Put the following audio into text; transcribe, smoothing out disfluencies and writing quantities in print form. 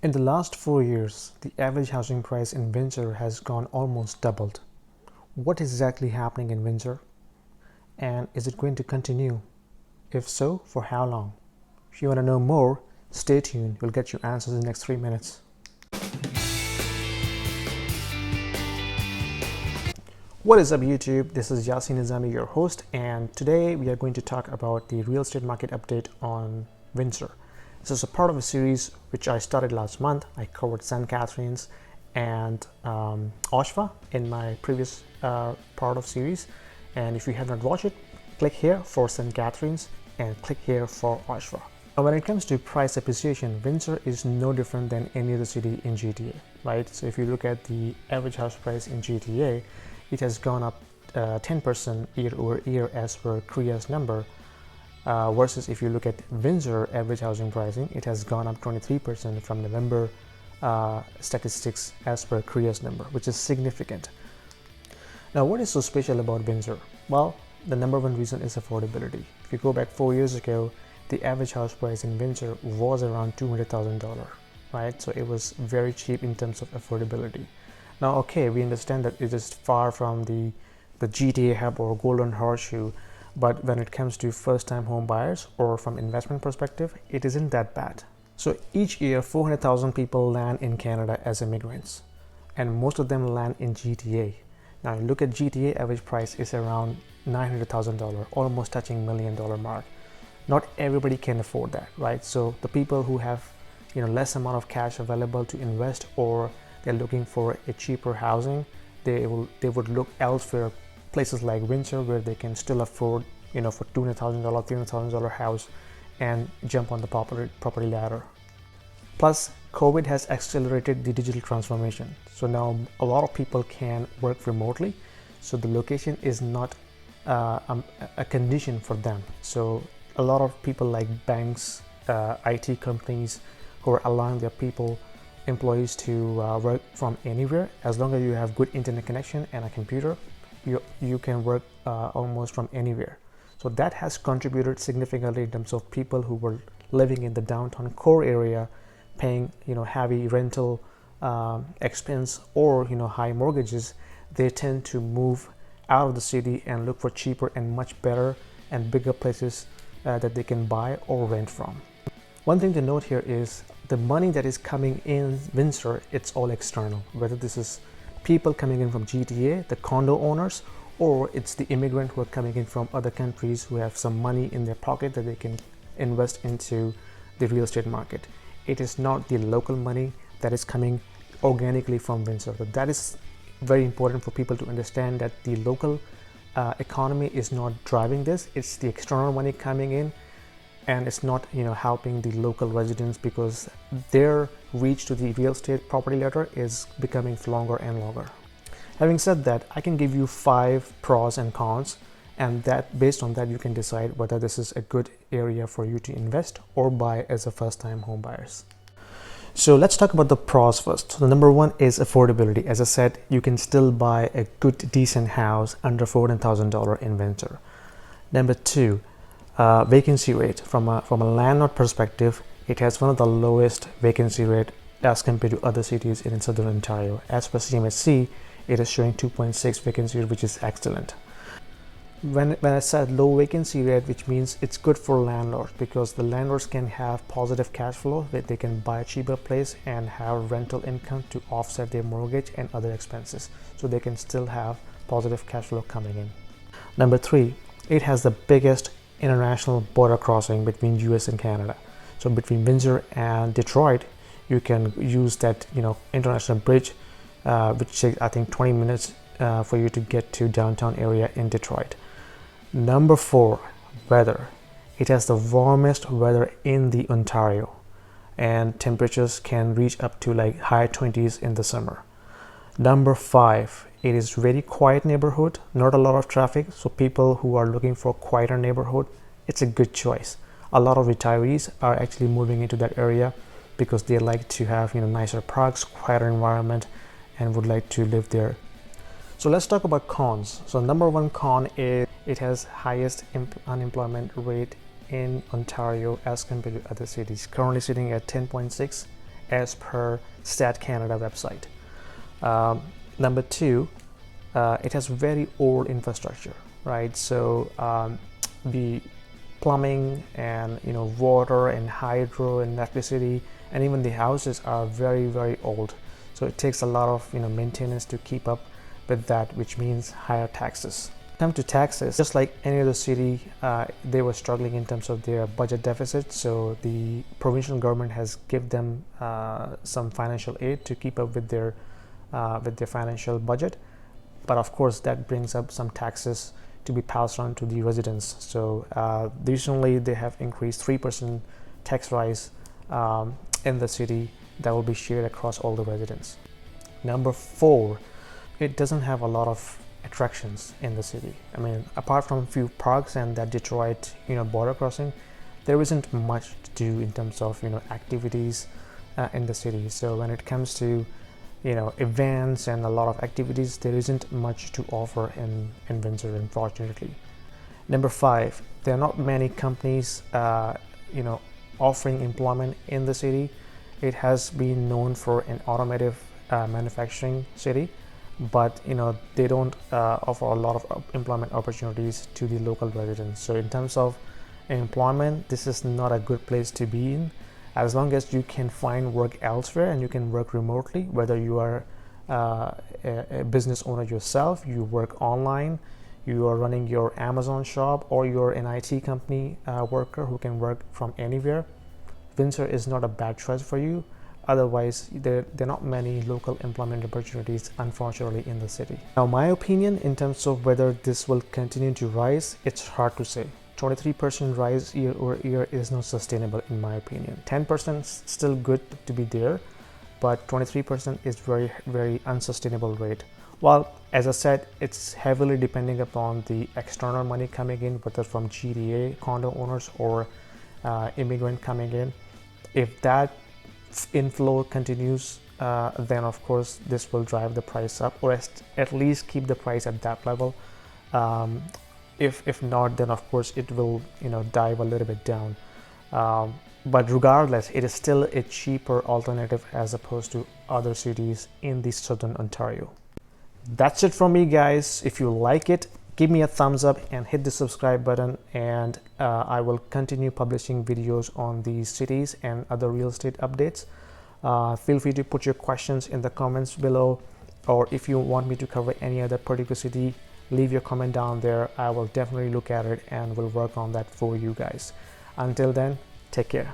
In the last 4 years, the average housing price in Windsor has gone almost doubled. What is exactly happening in Windsor? And is it going to continue? If so, for how long? If you want to know more, stay tuned. You'll get your answers in the next 3 minutes. What is up, YouTube? This is Yasin Nizami, your host, and today we are going to talk about the real estate market update on Windsor. This is a part of a series which I started last month. I covered St. Catharines and Oshawa in my previous part of series. And if you have not watched it, click here for St. Catharines and click here for Oshawa. Now, when it comes to price appreciation, Windsor is no different than any other city in GTA, right? So if you look at the average house price in GTA, it has gone up 10% year over year as per Korea's number. Versus if you look at Windsor average housing pricing, it has gone up 23% from November statistics as per Korea's number, which is significant. Now, what is so special about Windsor? Well, the number one reason is affordability. If you go back 4 years ago, the average house price in Windsor was around $200,000, right? So it was very cheap in terms of affordability. Now, okay, we understand that it is far from the GTA hub or golden horseshoe, but when it comes to first-time home buyers or from investment perspective, it isn't that bad. So each year, 400,000 people land in Canada as immigrants, and most of them land in GTA. Now, you look at GTA average price is around $900,000, almost touching $1 million mark. Not everybody can afford that, right? So the people who have, less amount of cash available to invest, or they're looking for a cheaper housing, they would look elsewhere. Places like Windsor, where they can still afford, for $200,000, $300,000 house and jump on the property ladder. Plus, COVID has accelerated the digital transformation. So now a lot of people can work remotely. So the location is not a condition for them. So a lot of people like banks, IT companies who are allowing their employees to work from anywhere. As long as you have good internet connection and a computer, you can work almost from anywhere. So that has contributed significantly in terms of people who were living in the downtown core area, paying heavy rental expense or high mortgages. They tend to move out of the city and look for cheaper and much better and bigger places that they can buy or rent from. One thing to note here is the money that is coming in Windsor, it's all external, whether this is people coming in from GTA, the condo owners, or it's the immigrant who are coming in from other countries who have some money in their pocket that they can invest into the real estate market. It is not the local money that is coming organically from Windsor. So that is very important for people to understand, that the local economy is not driving this. It's the external money coming in, and it's not helping the local residents, because their reach to the real estate property ladder is becoming longer and longer. Having said that, I can give you 5 pros and cons, and that based on that you can decide whether this is a good area for you to invest or buy as a first-time home buyers. So let's talk about the pros first. So the number one is affordability. As I said, you can still buy a good decent house under $400,000 in Windsor. Number two, vacancy rate. From a landlord perspective, it has one of the lowest vacancy rate as compared to other cities in southern Ontario. As per CMHC, it is showing 2.6 vacancy rate, which is excellent. When I said low vacancy rate, which means it's good for landlords, because the landlords can have positive cash flow, that they can buy a cheaper place and have rental income to offset their mortgage and other expenses. So they can still have positive cash flow coming in. Number three, it has the biggest international border crossing between US and Canada. So between Windsor and Detroit, you can use that international bridge, which takes I think 20 minutes for you to get to downtown area in Detroit. Number four, weather. It has the warmest weather in the Ontario, and temperatures can reach up to like high 20s in the summer. Number five, it is very quiet neighborhood, not a lot of traffic. So people who are looking for a quieter neighborhood, it's a good choice. A lot of retirees are actually moving into that area because they like to have nicer parks, quieter environment, and would like to live there. So let's talk about cons. So number one con is it has highest unemployment rate in Ontario as compared to other cities, currently sitting at 10.6, as per Stat Canada website. Number two, it has very old infrastructure, right? So the plumbing and water and hydro and electricity and even the houses are very, very old. So it takes a lot of maintenance to keep up with that, which means higher taxes. Come to taxes, just like any other city, they were struggling in terms of their budget deficit. So the provincial government has given them some financial aid to keep up with their financial budget. But of course, that brings up some taxes to be passed on to the residents. So recently, they have increased 3% tax rise in the city that will be shared across all the residents. Number four, it doesn't have a lot of attractions in the city. I mean, apart from a few parks and that Detroit border crossing, there isn't much to do in terms of activities in the city. So when it comes to events and a lot of activities, there isn't much to offer in Windsor, unfortunately. Number five, there are not many companies offering employment in the city. It has been known for an automotive manufacturing city, but they don't offer a lot of employment opportunities to the local residents. So in terms of employment, this is not a good place to be in. As long as you can find work elsewhere and you can work remotely, whether you are a business owner yourself, you work online, you are running your Amazon shop, or you're an IT company worker who can work from anywhere, Windsor is not a bad choice for you. Otherwise, there are not many local employment opportunities, unfortunately, in the city. Now, my opinion in terms of whether this will continue to rise, it's hard to say. 23% rise year over year is not sustainable in my opinion. 10% is still good to be there, but 23% is very, very unsustainable rate. Well, as I said, it's heavily depending upon the external money coming in, whether from GTA, condo owners, or immigrant coming in. If that inflow continues, then of course this will drive the price up, or at least keep the price at that level. If not, then of course it will dive a little bit down. But regardless, it is still a cheaper alternative as opposed to other cities in the southern Ontario. That's it from me, guys. If you like it, give me a thumbs up and hit the subscribe button, and I will continue publishing videos on these cities and other real estate updates. Feel free to put your questions in the comments below, or if you want me to cover any other particular city, leave your comment down there. I will definitely look at it and will work on that for you guys. Until then, take care.